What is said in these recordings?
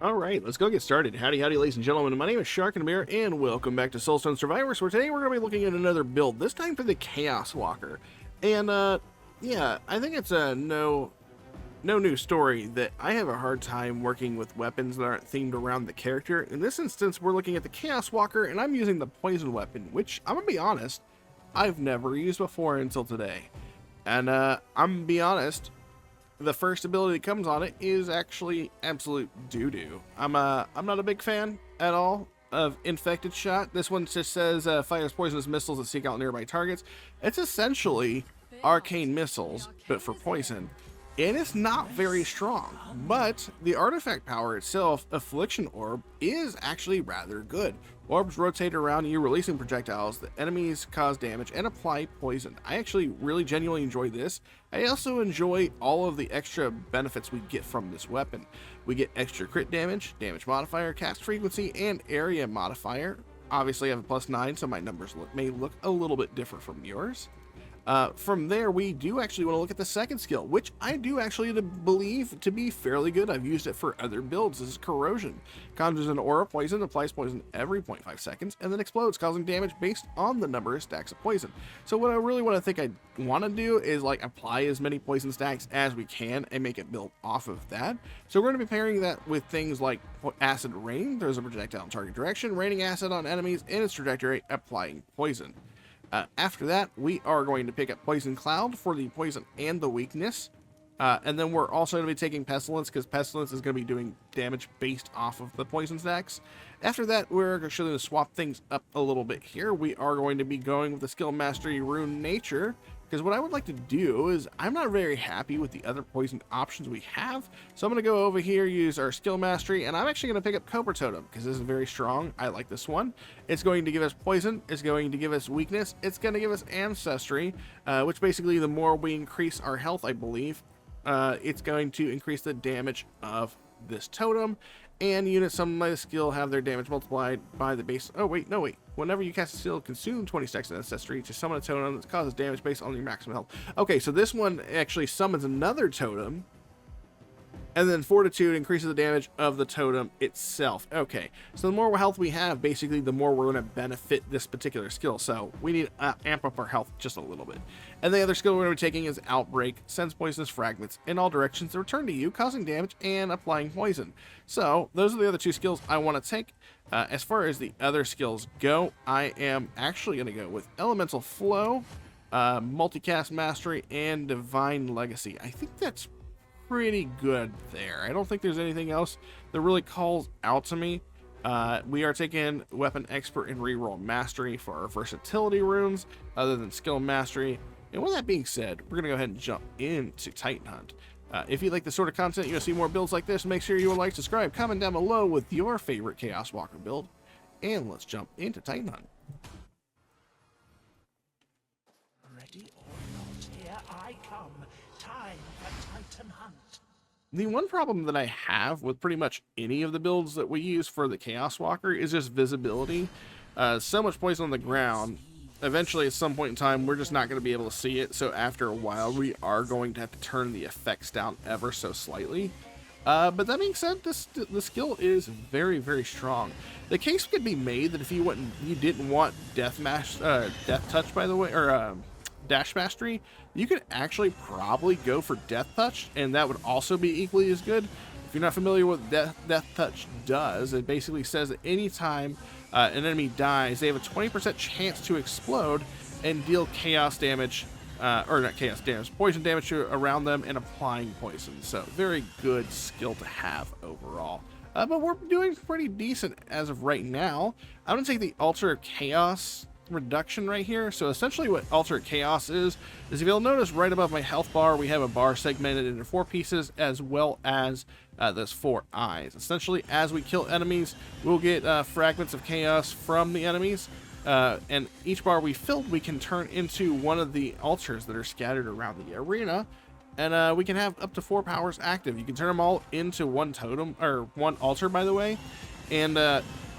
Alright, let's go get started. Howdy, ladies and gentlemen. My name is Sharkinbear, and welcome back to Soulstone Survivors, where today we're going to be looking at another build, this time for the Chaoswalker. And, yeah, I think it's no new story that I have a hard time working with weapons that aren't themed around the character. In this instance, we're looking at the Chaoswalker, and I'm using the poison weapon, which, I'm going to be honest, I've never used before until today. And, I'm going to be honest, the first ability that comes on it is actually absolute doo-doo. I'm not a big fan at all of Infected Shot. This one just says fires poisonous missiles that seek out nearby targets. It's essentially arcane missiles, but for poison. And it's not very strong, but the artifact power itself, Affliction Orb, is actually rather good. Orbs rotate around you, releasing projectiles. The enemies cause damage and apply poison. I actually really genuinely enjoy this. I also enjoy all of the extra benefits we get from this weapon. We get extra crit damage, damage modifier, cast frequency, and area modifier. Obviously I have a +9, so my numbers may look a little bit different from yours. From there, we do actually want to look at the second skill, which I do actually believe to be fairly good. I've used it for other builds. This is Corrosion. Conjures an aura poison, applies poison every 0.5 seconds, and then explodes, causing damage based on the number of stacks of poison. So what I really think I want to do is like apply as many poison stacks as we can and make it build off of that. So we're going to be pairing that with things like Acid Rain. There's a projectile in target direction, raining acid on enemies in its trajectory, applying poison. After that, we are going to pick up Poison Cloud for the poison and the weakness. And then we're also going to be taking Pestilence, because Pestilence is going to be doing damage based off of the poison stacks. After that, we're actually going to swap things up a little bit here. We are going to be going with the Skill Mastery Rune Nature, because what I would like to do is, I'm not very happy with the other poison options we have. So I'm going to go over here, use our Skill Mastery, and I'm actually going to pick up Cobra Totem, because this is very strong. I like this one. It's going to give us poison, it's going to give us weakness, it's going to give us Ancestry, which basically the more we increase our health, I believe, it's going to increase the damage of this totem. And units summoned by the skill have their damage multiplied by the base. Oh, wait, no, wait. Whenever you cast a skill, consume 20 stacks of Ancestry to summon a totem that causes damage based on your maximum health. Okay, so this one actually summons another totem. And then Fortitude increases the damage of the totem itself. Okay, so the more health we have, basically, the more we're going to benefit this particular skill. So we need to amp up our health just a little bit. And the other skill we're going to be taking is Outbreak. Sends poisonous fragments in all directions to return to you, causing damage and applying poison. So those are the other two skills I want to take. As far as the other skills go, I am actually going to go with Elemental Flow, Multicast Mastery, and Divine Legacy. I think that's pretty good there. I don't think there's anything else that really calls out to me. We are taking Weapon Expert and Reroll Mastery for our versatility runes, other than Skill Mastery. And with that being said, we're going to go ahead and jump into Titan Hunt. If you like this sort of content, you want to see more builds like this, make sure you like, subscribe, comment down below with your favorite Chaoswalker build, and let's jump into Titan Hunt. Ready or not, here I come. Time for Titan Hunt. The one problem that I have with pretty much any of the builds that we use for the Chaoswalker is just visibility. So much poison on the ground, eventually at some point in time we're just not going to be able to see it, so after a while we are going to have to turn the effects down ever so slightly. But that being said, the skill is very, very strong. The case could be made that if you didn't want Death Touch, by the way, or Dash Mastery, you could actually probably go for Death Touch, and that would also be equally as good. If you're not familiar with what Death Touch does, it basically says that anytime an enemy dies, they have a 20% chance to explode and deal chaos damage, or not chaos damage, poison damage around them, and applying poison. So very good skill to have overall. But we're doing pretty decent as of right now. I'm going to take the Altar Chaos reduction right here. So essentially what Alter Chaos is if you'll notice right above my health bar, we have a bar segmented into 4 pieces, as well as those 4 eyes. Essentially, as we kill enemies, we'll get fragments of chaos from the enemies, and each bar we filled, we can turn into one of the altars that are scattered around the arena, and we can have up to 4 powers active. You can turn them all into one totem, or one altar, by the way, and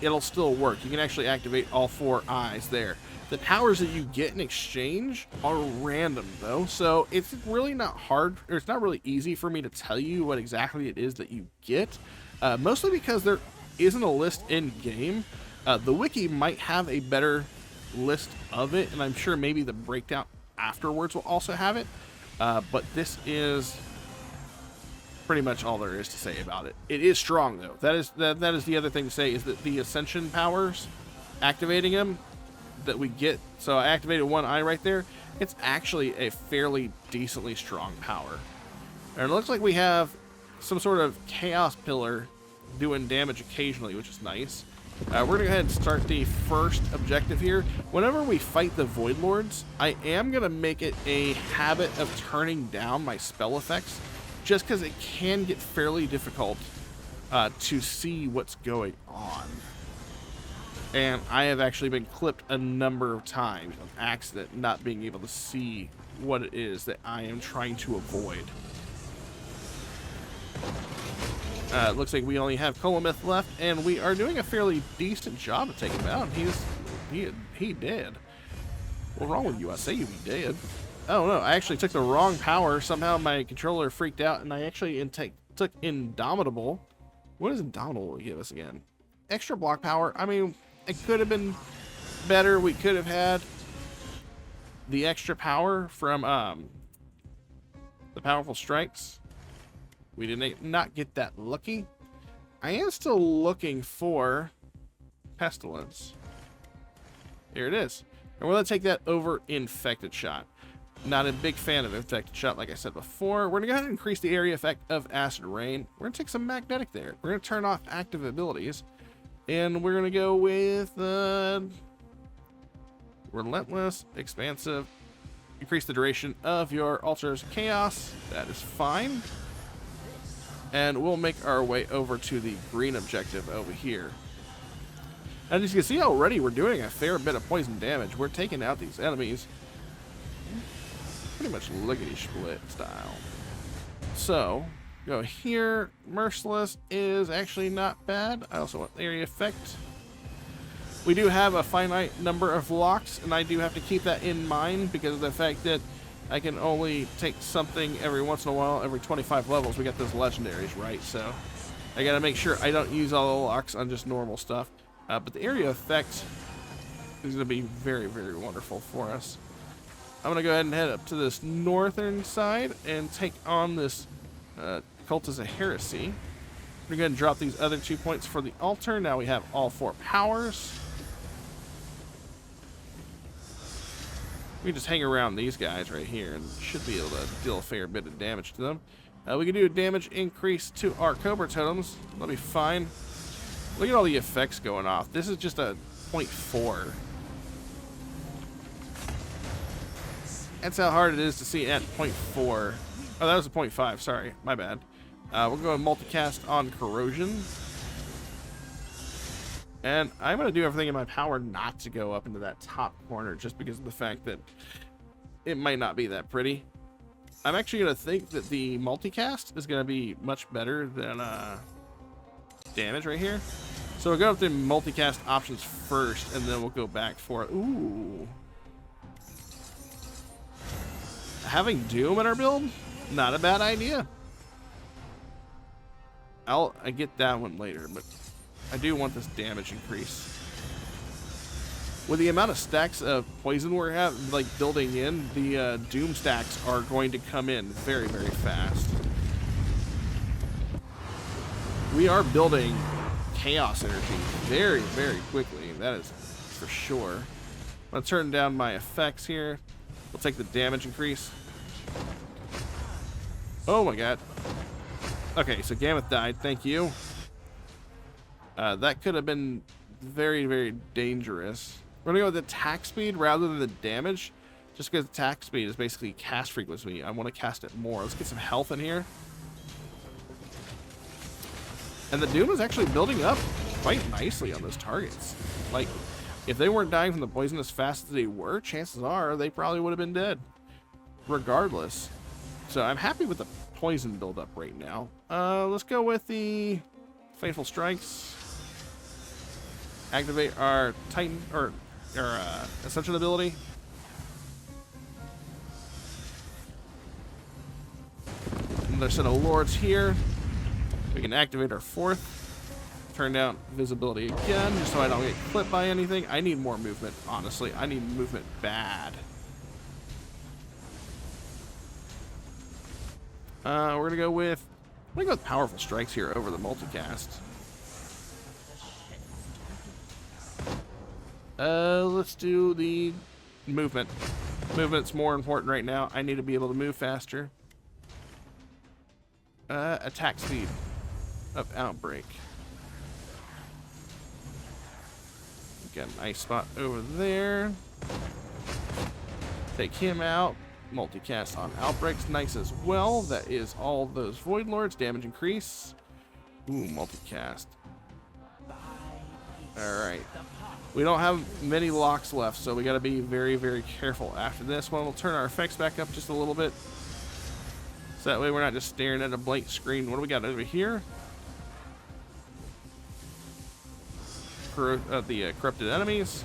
it'll still work. You can actually activate all 4 eyes there. The powers that you get in exchange are random though, so it's really not hard, or it's not really easy for me to tell you what exactly it is that you get. Mostly because there isn't a list in game. The wiki might have a better list of it, and I'm sure maybe the breakdown afterwards will also have it. But this is pretty much all there is to say about it. It is strong though. That is the other thing to say, is that the ascension powers, activating them that we get. So I activated one eye right there. It's actually a fairly decently strong power. And it looks like we have some sort of chaos pillar doing damage occasionally, which is nice. We're gonna go ahead and start the first objective here. Whenever we fight the Void Lords, I am gonna make it a habit of turning down my spell effects, just because it can get fairly difficult to see what's going on. And I have actually been clipped a number of times of accident, not being able to see what it is that I am trying to avoid. It looks like we only have Colomith left, and we are doing a fairly decent job of taking him out. He did. What's wrong with you? I say you be dead. Oh no, I actually took the wrong power. Somehow my controller freaked out, and I actually took Indomitable. What does Indomitable give us again? Extra block power. I mean, it could have been better. We could have had the extra power from the powerful strikes. We did not get that lucky. I am still looking for Pestilence. Here it is. And we're going to take that over Infected Shot. Not a big fan of Infected Shot, like I said before. We're going to go ahead and increase the area effect of Acid Rain. We're going to take some Magnetic there. We're going to turn off active abilities. And we're going to go with Relentless, Expansive. Increase the duration of your Altars of Chaos. That is fine. And we'll make our way over to the green objective over here. And as you can see already, we're doing a fair bit of poison damage. We're taking out these enemies pretty much lickety-split style. So, go here. Merciless is actually not bad. I also want area effect. We do have a finite number of locks, and I do have to keep that in mind because of the fact that I can only take something every once in a while, every 25 levels. We got those legendaries, right? So I gotta make sure I don't use all the locks on just normal stuff. But the area effect is gonna be very, very wonderful for us. I'm gonna go ahead and head up to this northern side and take on this Cultus of Heresy. We're gonna drop these other 2 points for the altar. Now we have all 4 powers. We can just hang around these guys right here and should be able to deal a fair bit of damage to them. We can do a damage increase to our Cobra Totems. That'll be fine. Look at all the effects going off. This is just a 0.4. That's how hard it is to see at 0.4. Oh, that was a 0.5. Sorry, my bad. We'll go and multicast on Corrosion. And I'm going to do everything in my power not to go up into that top corner just because of the fact that it might not be that pretty. I'm actually going to think that the multicast is going to be much better than damage right here. So we'll go with the multicast options first, and then we'll go back for it. Ooh. Having Doom in our build, not a bad idea. I get that one later, but I do want this damage increase. With the amount of stacks of poison we're building in, the Doom stacks are going to come in very, very fast. We are building chaos energy very, very quickly. That is for sure. I'm going to turn down my effects here. We'll take the damage increase. Oh my god. Okay, so Gammoth died. Thank you. That could have been very, very dangerous. We're going to go with attack speed rather than the damage. Just because attack speed is basically cast frequency. I want to cast it more. Let's get some health in here. And the Doom is actually building up quite nicely on those targets. Like, if they weren't dying from the poison as fast as they were, chances are they probably would have been dead. Regardless. So I'm happy with the poison buildup right now. Let's go with the Fateful Strikes. Activate our Titan, or Ascension ability. Another set of Lords here. We can activate our fourth. Turn down visibility again, just so I don't get clipped by anything. I need more movement, honestly. I need movement bad. We're gonna go with powerful strikes here over the multicast. Let's do the movement. Movement's more important right now. I need to be able to move faster. Attack speed of Outbreak. Got an ice spot over there. Take him out. Multicast on Outbreak's nice as well. That is all those Void Lords. Damage increase. Ooh, multicast. Alright. We don't have many locks left, so we gotta be very, very careful after this one. We'll turn our effects back up just a little bit. So that way we're not just staring at a blank screen. What do we got over here? The corrupted enemies.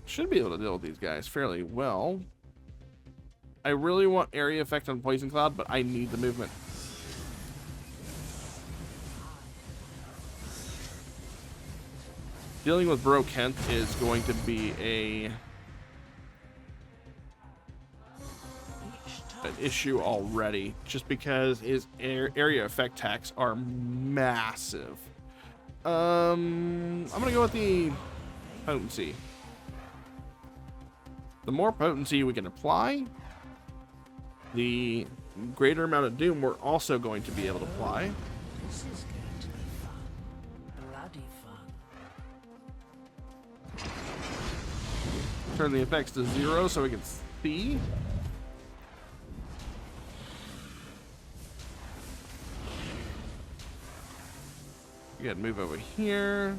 Should be able to deal with these guys fairly well. I really want area effect on Poison Cloud, but I need the movement. Dealing with Bro Kent is going to be an issue already, just because his area effect attacks are massive. I'm gonna go with the potency. The more potency we can apply, the greater amount of doom we're also going to be able to apply. This is going to be fun. Bloody fun. Turn the effects to 0 so we can see. We gotta move over here.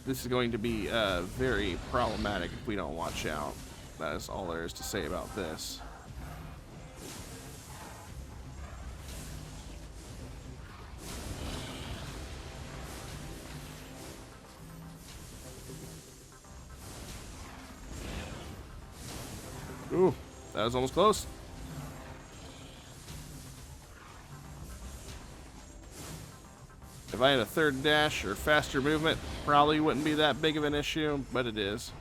This is going to be very problematic if we don't watch out. That is all there is to say about this. Ooh, that was almost close. If I had a third dash or faster movement, probably wouldn't be that big of an issue, but it is.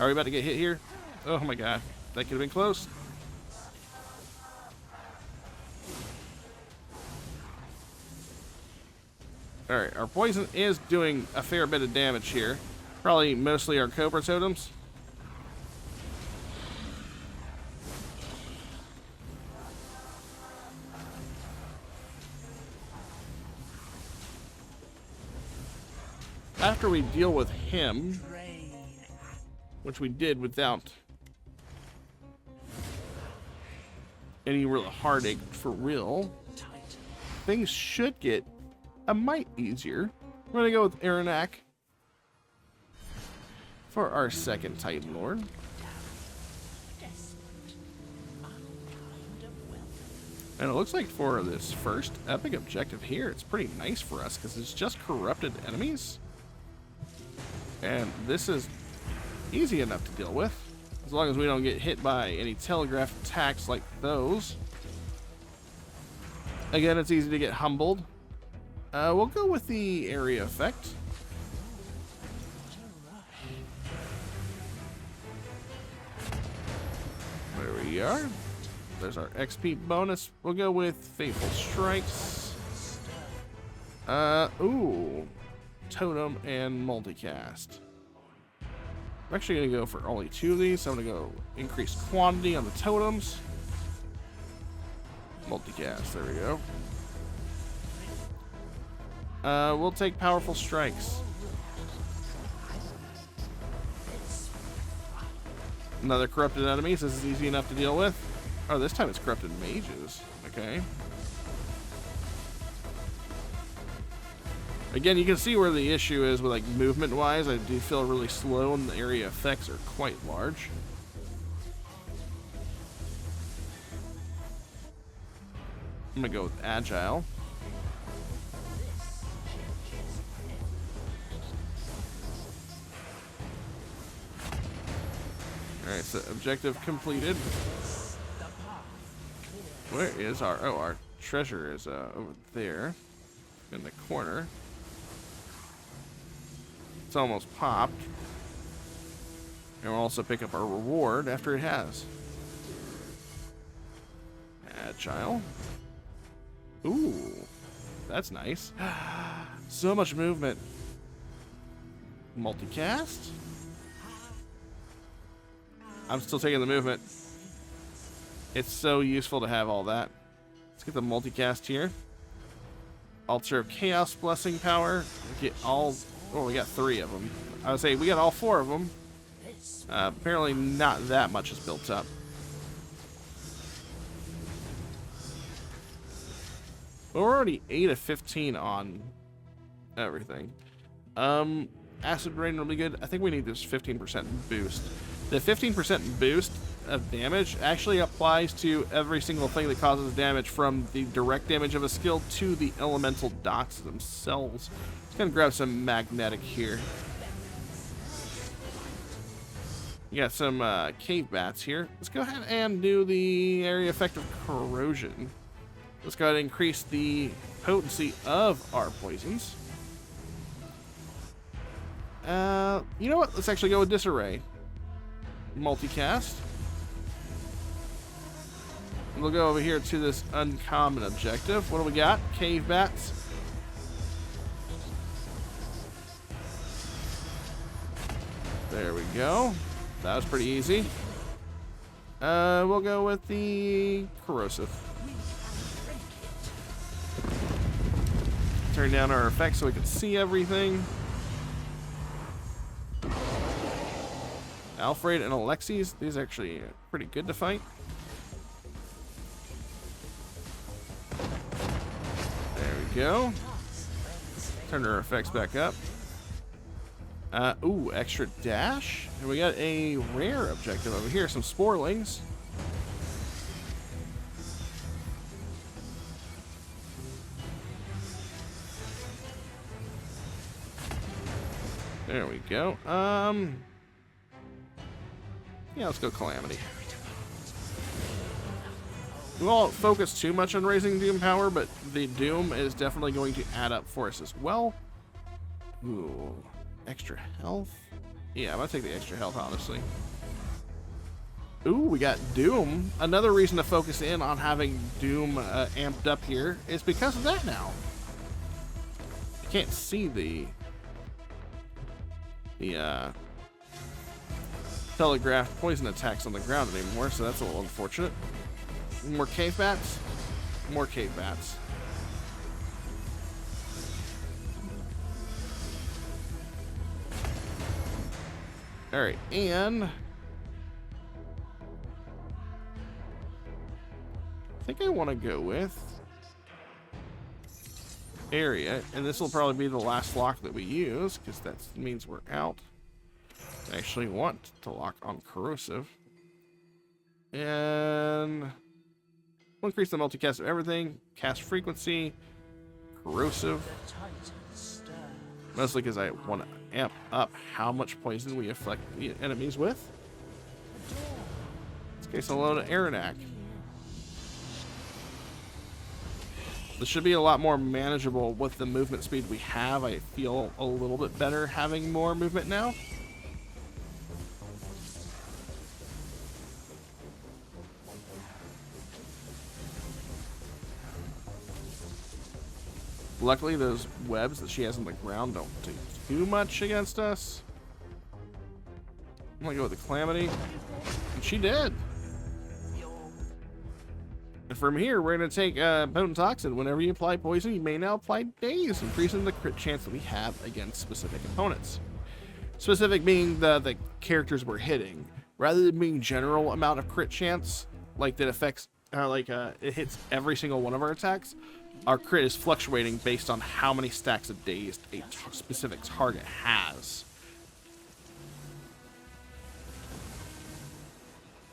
Are we about to get hit here? Oh my god, that could have been close. Alright, our poison is doing a fair bit of damage here. Probably mostly our Cobra Totems. After we deal with him, which we did without any real heartache for real, things should get a mite easier. We're gonna go with Aranak for our second Titan Lord. And it looks like for this first epic objective here, it's pretty nice for us because it's just corrupted enemies. And this is easy enough to deal with, as long as we don't get hit by any telegraph attacks like those. Again, it's easy to get humbled. We'll go with the area effect. There we are. There's our XP bonus. We'll go with Fateful Strikes. Ooh. Totem and multicast. I'm actually going to go for only 2 of these. So I'm going to go increased quantity on the totems. Multicast. There we go. We'll take powerful strikes. Another corrupted enemies. This is easy enough to deal with. Oh, this time it's corrupted mages. Okay. Again, you can see where the issue is with like movement wise. I do feel really slow and the area effects are quite large. I'm gonna go with agile. Alright, so objective completed. Where is our... Oh, our treasure is over there. In the corner. It's almost popped. And we'll also pick up our reward after it has. Agile. Ooh. That's nice. So much movement. Multicast. I'm still taking the movement. It's so useful to have all that. Let's get the multicast here. Altar of Chaos Blessing Power. Get all... Oh, we got 3 of them. I would say we got all 4 of them. Apparently not that much is built up. But we're already 8 of 15 on everything. Acid Rain will be good. I think we need this 15% boost. The 15% boost of damage actually applies to every single thing that causes damage, from the direct damage of a skill to the elemental dots themselves. Just gonna grab some magnetic here. You got some cave bats here. Let's go ahead and do the area effect of corrosion. Let's go ahead and increase the potency of our poisons. You know what? Let's actually go with disarray. Multicast. We'll go over here to this uncommon objective. What do we got? Cave bats. There we go. That was pretty easy. We'll go with the corrosive. Turn down our effects so we can see everything. Alfred and Alexis, these are actually pretty good to fight. There we go. Turn our effects back up. Ooh, extra dash. And we got a rare objective over here, some sporelings. There we go. Yeah, let's go Calamity. We won't focus too much on raising Doom power, but the Doom is definitely going to add up for us as well. Ooh, extra health? Yeah, I'm gonna take the extra health, honestly. Ooh, we got Doom. Another reason to focus in on having Doom amped up here is because of that now. I can't see the telegraphed poison attacks on the ground anymore, so that's a little unfortunate. More cave bats? More cave bats. Alright, and I think I want to go with area, and this will probably be the last lock that we use, because that means we're out. I actually want to lock on corrosive. And we'll increase the multicast of everything, cast frequency, corrosive. Mostly because I want to amp up how much poison we afflict the enemies with. In this case, hello to Aranak. This should be a lot more manageable with the movement speed we have. I feel a little bit better having more movement now. Luckily, those webs that she has on the ground don't do too much against us. I'm gonna go with the Calamity. And she did. And from here, we're gonna take Potent Toxin. Whenever you apply poison, you may now apply Daze, increasing the crit chance that we have against specific opponents. Specific being the characters we're hitting. Rather than being general amount of crit chance, like that affects, it hits every single one of our attacks. Our crit is fluctuating based on how many stacks of Dazed a specific target has.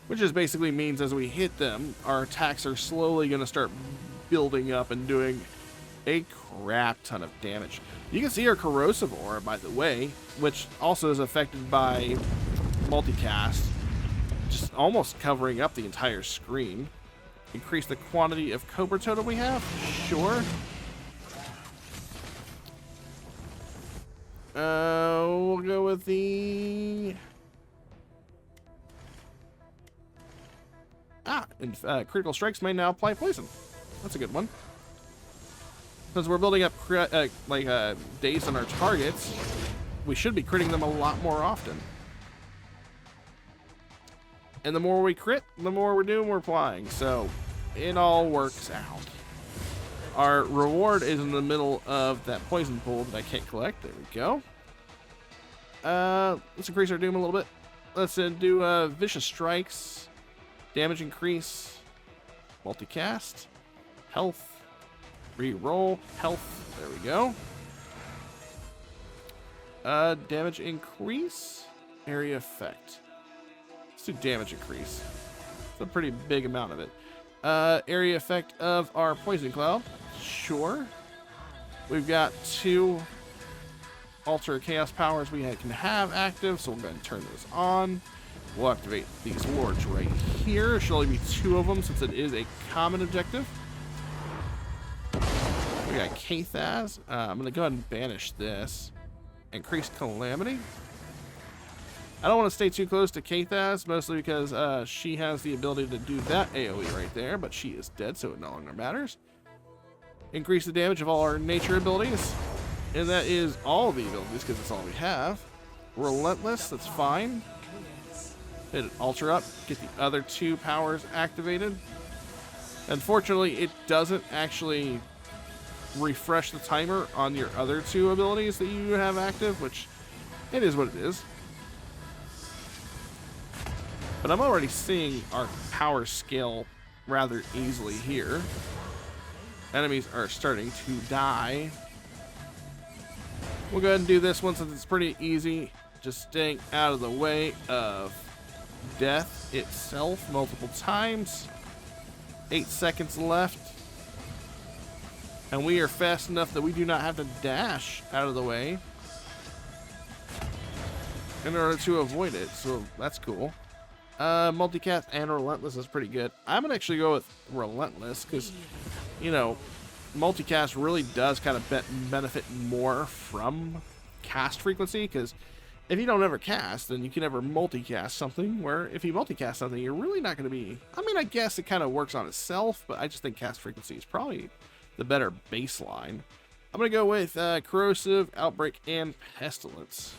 Which just basically means as we hit them, our attacks are slowly going to start building up and doing a crap ton of damage. You can see our corrosive aura, by the way, which also is affected by multicast, just almost covering up the entire screen. Increase the quantity of Cobra totem we have? Sure. We'll go with the... critical strikes may now apply poison. That's a good one. Since we're building up days on our targets, we should be critting them a lot more often. And the more we crit, the more we're doing, we're applying. So it all works out. Our reward is in the middle of that poison pool that I can't collect. There we go. Let's increase our doom a little bit. Let's do vicious strikes, damage increase, multicast, health, re-roll, health. There we go. Damage increase, area effect. Let's do damage increase. It's a pretty big amount of it. Area effect of our poison cloud. Sure. We've got 2 alter chaos powers we can have active, so we'll go ahead and turn those on. We'll activate these wards right here. Should only be 2 of them since it is a common objective. We got Kathaz. I'm going to go ahead and banish this. Increase calamity. I don't want to stay too close to Kathaz, mostly because she has the ability to do that AoE right there, but she is dead, so it no longer matters. Increase the damage of all our nature abilities, and that is all the abilities because it's all we have. Relentless, that's fine. Hit alter up, get the other 2 powers activated. Unfortunately, it doesn't actually refresh the timer on your other 2 abilities that you have active, which it is what it is. But I'm already seeing our power scale rather easily here. Enemies are starting to die. We'll go ahead and do this one since it's pretty easy. Just staying out of the way of death itself multiple times. 8 seconds left. And we are fast enough that we do not have to dash out of the way in order to avoid it. So that's cool. Multicast and Relentless is pretty good. I'm going to actually go with Relentless because, you know, multicast really does kind of benefit more from cast frequency, because if you don't ever cast, then you can never multicast something, where if you multicast something, you're really not going to be... I mean, I guess it kind of works on itself, but I just think cast frequency is probably the better baseline. I'm going to go with Corrosive, Outbreak, and Pestilence.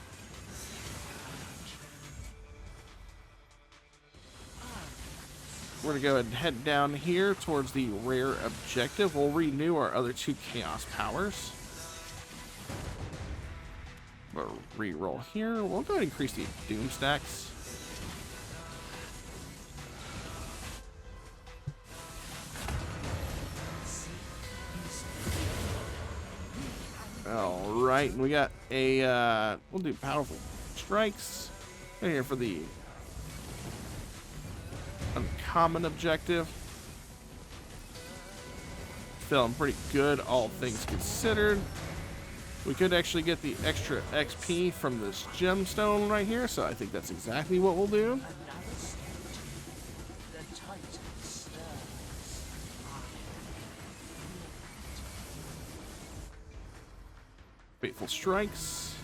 We're going to go ahead and head down here towards the rare objective. We'll renew our other 2 chaos powers. We'll re-roll here. We'll go ahead and increase the doom stacks. Alright, we got a, we'll do powerful strikes. And here for the uncommon objective. Feeling pretty good, all things considered. We could actually get the extra XP from this gemstone right here, so I think that's exactly what we'll do. Fateful strikes.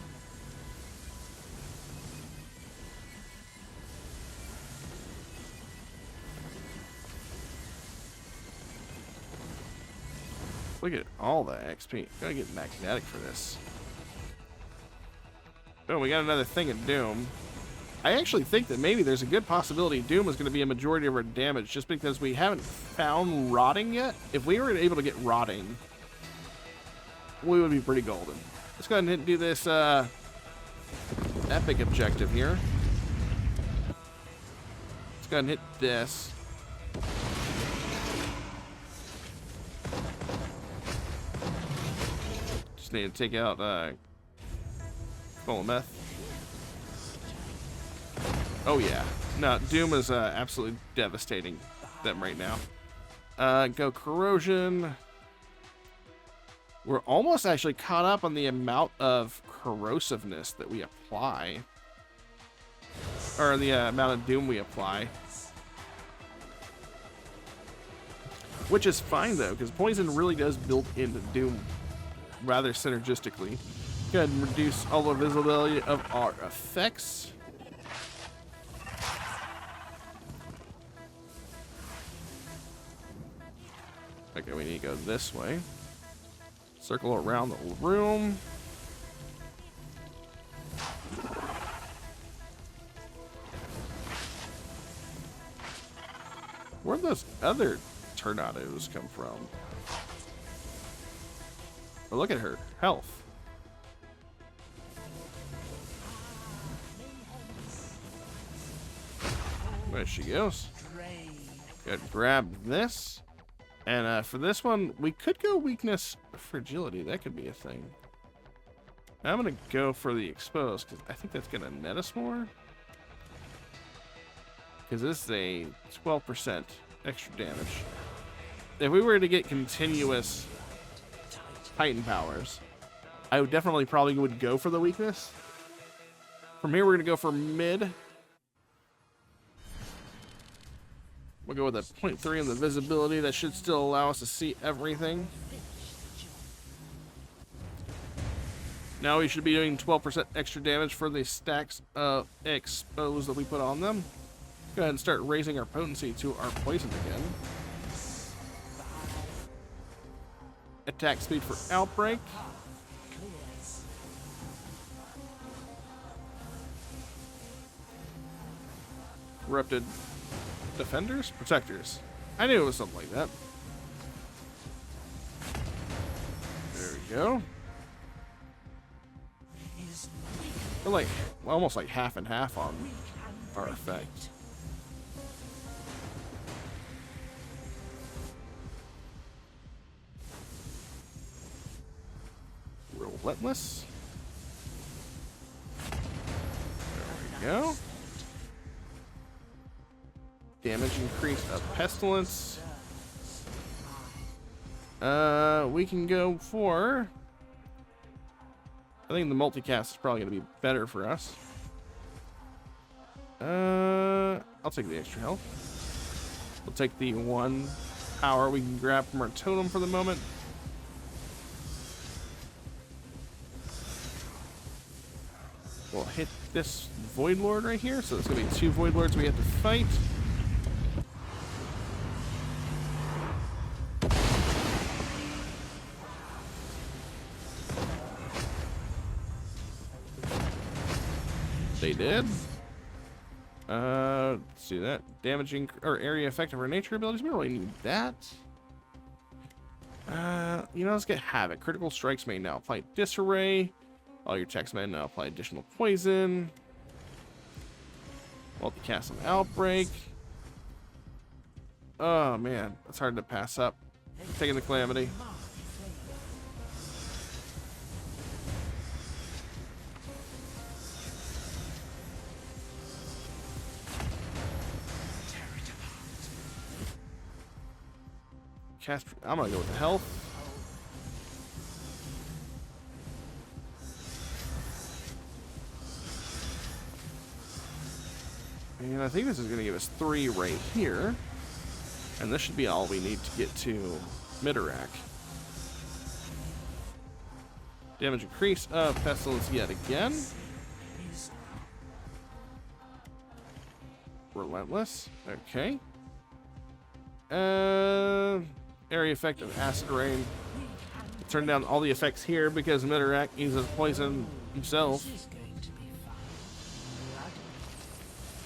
Look at all the XP. Gotta get magnetic for this. Oh, we got another thing of Doom. I actually think that maybe there's a good possibility Doom is going to be a majority of our damage, just because we haven't found Rotting yet. If we were able to get Rotting, we would be pretty golden. Let's go ahead and do this epic objective here. Let's go ahead and hit this. Just need to take out full of meth. Oh yeah. No, Doom is absolutely devastating them right now. Go corrosion. We're almost actually caught up on the amount of corrosiveness that we apply. Or the amount of doom we apply. Which is fine though, because poison really does build into doom rather synergistically. Go ahead and reduce all the visibility of our effects. Okay, we need to go this way. Circle around the room. Where'd those other tornadoes come from? Oh, look at her health. There she goes. Good. Grab this. And for this one, we could go weakness fragility. That could be a thing. I'm going to go for the exposed because I think that's going to net us more. Because this is a 12% extra damage. If we were to get continuous Titan powers, I would definitely probably would go for the weakness. From here, we're going to go for mid. We'll go with a 0.3 in the visibility. That should still allow us to see everything. Now we should be doing 12% extra damage for the stacks of expose that we put on them. Go ahead and start raising our potency to our poison again. Attack speed for outbreak. Corrupted defenders? Protectors. I knew it was something like that. There we go. We're like almost like half and half on our effect. Relentless. There we go. Damage increase of pestilence. We can go for, I think the multicast is probably going to be better for us. I'll take the extra health. We'll take the one power we can grab from our totem for the moment. We'll hit this Void Lord right here. So it's going to be 2 Void Lords we have to fight. They did. Let's do that. Damaging or area effect of our nature abilities. We don't really need that. You know, let's get Havoc. Critical strikes may now apply Disarray. All your attacks may now apply additional poison. Multicast an Outbreak. Oh man, that's hard to pass up. Taking the Calamity. Cast. I'm gonna go with the health. And I think this is gonna give us 3 right here, and this should be all we need to get to Midorak. Damage increase of pestilence yet again. Relentless. Okay. Area effect of Acid Rain. Turn down all the effects here because Midorak uses poison himself.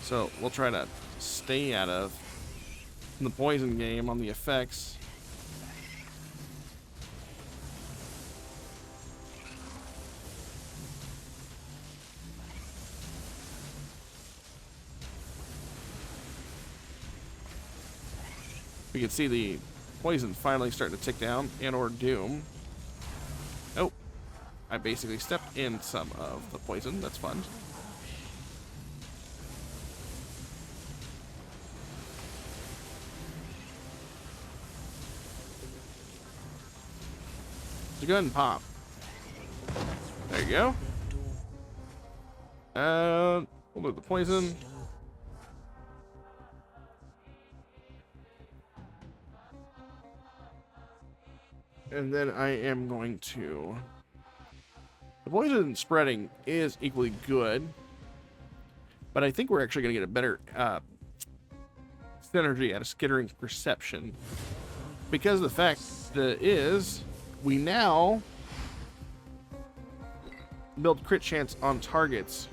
So we'll try to stay out of the poison game on the effects. We can see the poison finally starting to tick down, and or doom. Oh, I basically stepped in some of the poison. That's fun. So go ahead and pop. There you go. We'll move the poison. And then I am going to... The poison spreading is equally good, but I think we're actually going to get a better synergy out of skittering perception. Because of the fact that we now build crit chance on targets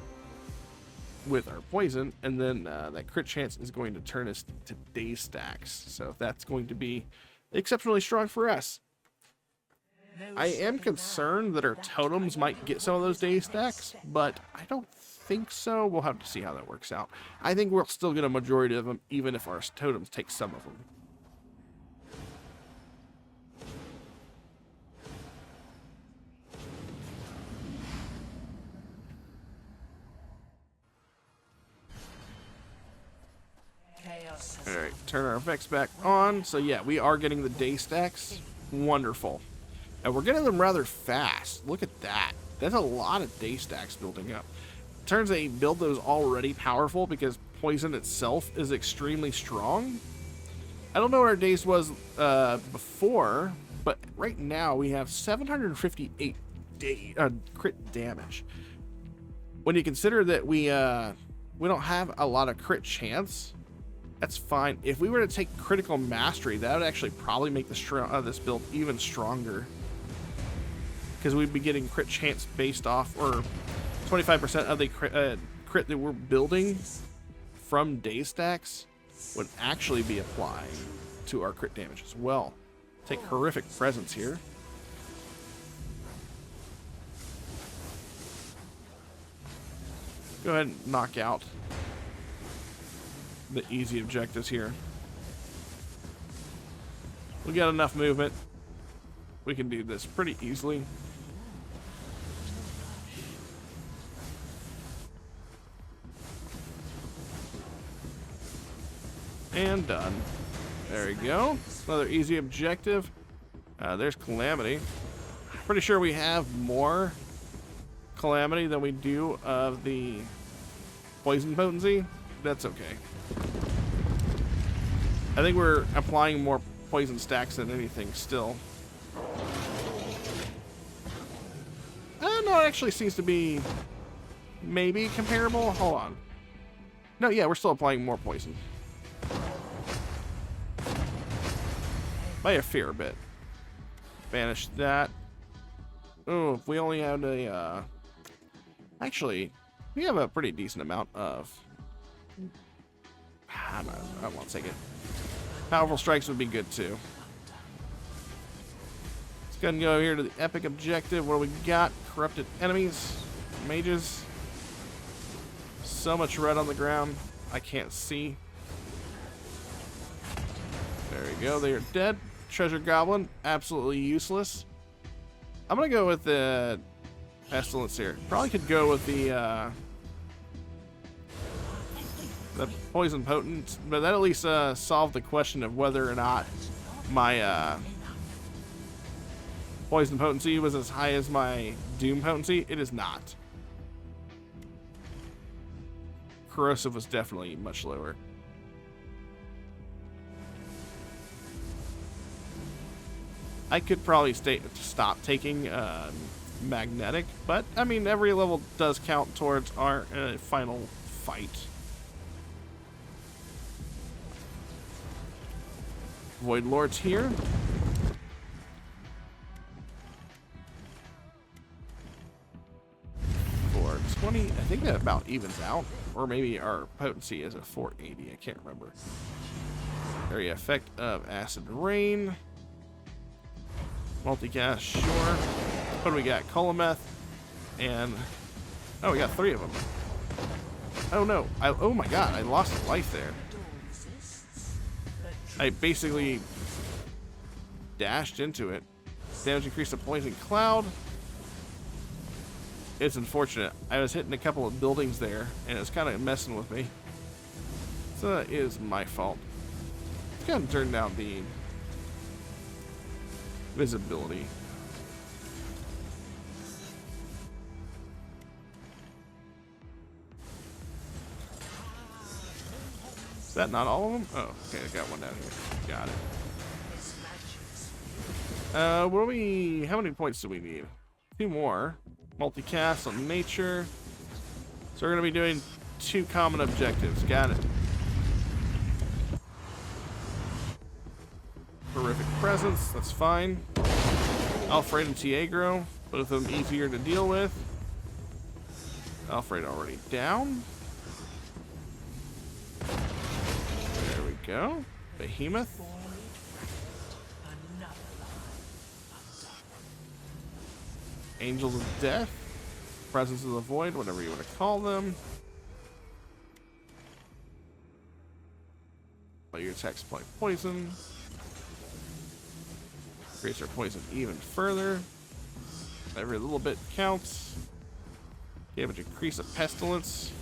with our poison, and then that crit chance is going to turn us to day stacks. So that's going to be exceptionally strong for us. I am concerned that our totems might get some of those day stacks, but I don't think so. We'll have to see how that works out. I think we'll still get a majority of them, even if our totems take some of them. Alright, turn our effects back on. So yeah, we are getting the day stacks. Wonderful. And we're getting them rather fast. Look at that. That's a lot of day stacks building up. Turns out you build those already powerful because poison itself is extremely strong. I don't know what our days was before, but right now we have 758 crit damage. When you consider that we don't have a lot of crit chance, that's fine. If we were to take critical mastery, that would actually probably make this build even stronger. Because we'd be getting crit chance based off, or 25% of the crit that we're building from day stacks would actually be applied to our crit damage as well. Take horrific presence here. Go ahead and knock out the easy objectives here. We got enough movement. We can do this pretty easily. And done. There we go. Another easy objective. There's Calamity. Pretty sure we have more Calamity than we do of the poison potency. That's okay. I think we're applying more poison stacks than anything still. No, it actually seems to be maybe comparable. Hold on. No, yeah, we're still applying more poison. By a fair bit. Banish that. Oh, if we only had a... Actually, we have a pretty decent amount of... I won't take it. Powerful strikes would be good too. Let's go ahead and go here to the epic objective. What do we got? Corrupted enemies. Mages. So much red on the ground. I can't see. There we go. They are dead. Treasure Goblin. Absolutely useless. I'm going to go with the Pestilence here. Probably could go with the Poison Potent, but that at least solved the question of whether or not my Poison Potency was as high as my Doom Potency. It is not. Corrosive was definitely much lower. I could probably stop taking Magnetic, but I mean, every level does count towards our final fight. Void Lords here. For 20, I think that about evens out. Or maybe our potency is a 480, I can't remember. Area effect of Acid Rain. Multicast, sure. What do we got? Colometh. And... oh, we got 3 of them. Oh no. Oh my god, I lost a life there. I basically dashed into it. Damage increased to Poison Cloud. It's unfortunate. I was hitting a couple of buildings there, and it's kind of messing with me. So that is my fault. Let's go ahead and turn down the visibility. Is that not all of them? Oh, okay, I got one down here. Got it. What do we... How many points do we need? 2 more. Multicast on nature. So we're going to be doing 2 common objectives. Got it. Horrific presence. That's fine. Alfred and Tiagro. Both of them easier to deal with. Alfred already down. There we go. Behemoth. Angels of Death. Presence of the Void, whatever you want to call them. Let your attacks apply poison. Increase our poison even further. Every little bit counts. Damage increase of pestilence.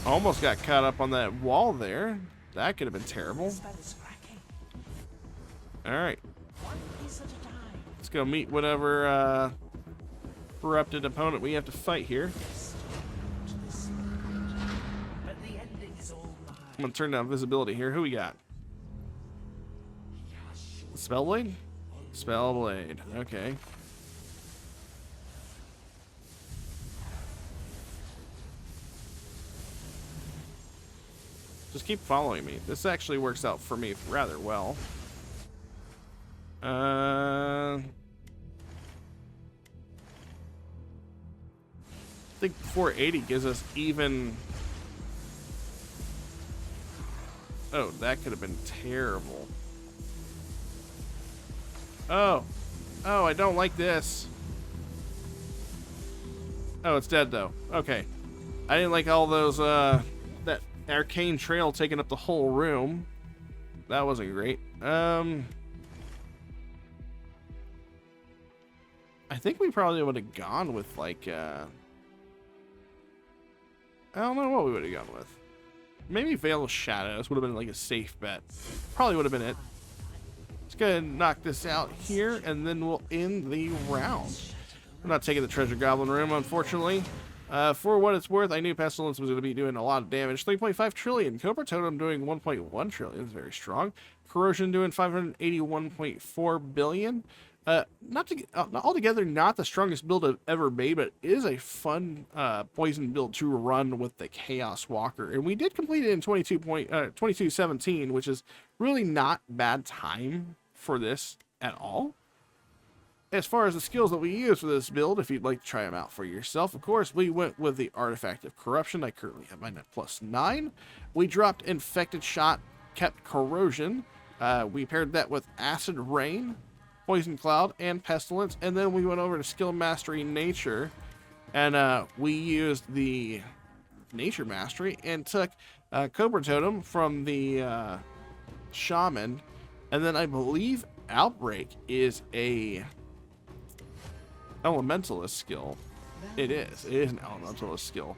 Almost got caught up on that wall there. That could have been terrible. Alright. Let's go meet whatever corrupted opponent we have to fight here. I'm gonna turn down visibility here. Who we got? Spellblade? Spellblade. Okay. Just keep following me. This actually works out for me rather well. I think 480 gives us even... Oh, that could have been terrible. Oh. Oh, I don't like this. Oh, it's dead, though. Okay. I didn't like all those, that arcane trail taking up the whole room. That wasn't great. I think we probably would have gone with, like, I don't know what we would have gone with. Maybe Veil of Shadows would have been, like, a safe bet. Probably would have been it. Let's go ahead and knock this out here, and then we'll end the round. I'm not taking the Treasure Goblin Room, unfortunately. For what it's worth, I knew Pestilence was going to be doing a lot of damage. 3.5 trillion. Cobra Totem doing 1.1 trillion. Is very strong. Corrosion doing 581.4 billion. Not altogether not the strongest build I've ever made, but it is a fun poison build to run with the Chaoswalker. And we did complete it in 2217, which is really not bad time for this at all. As far as the skills that we use for this build, if you'd like to try them out for yourself, of course, we went with the Artifact of Corruption. I currently have mine at +9. We dropped Infected Shot, kept Corrosion. We paired that with Acid Rain, Poison Cloud, and Pestilence. And then we went over to Skill Mastery Nature. And we used the Nature Mastery and took Cobra Totem from the Shaman. And then I believe Outbreak is a Elementalist skill. It is an Elementalist skill.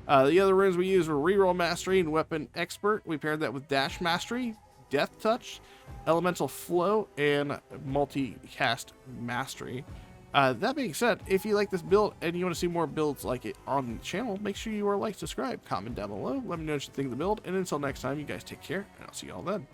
The other runes we used were Reroll Mastery and Weapon Expert. We paired that with Dash Mastery, Death Touch, Elemental Flow, and Multicast Mastery. That being said, if you like this build and you want to see more builds like it on the channel, make sure you are like, subscribe, comment down below, let me know what you think of the build, and until next time, you guys take care, and I'll see you all then.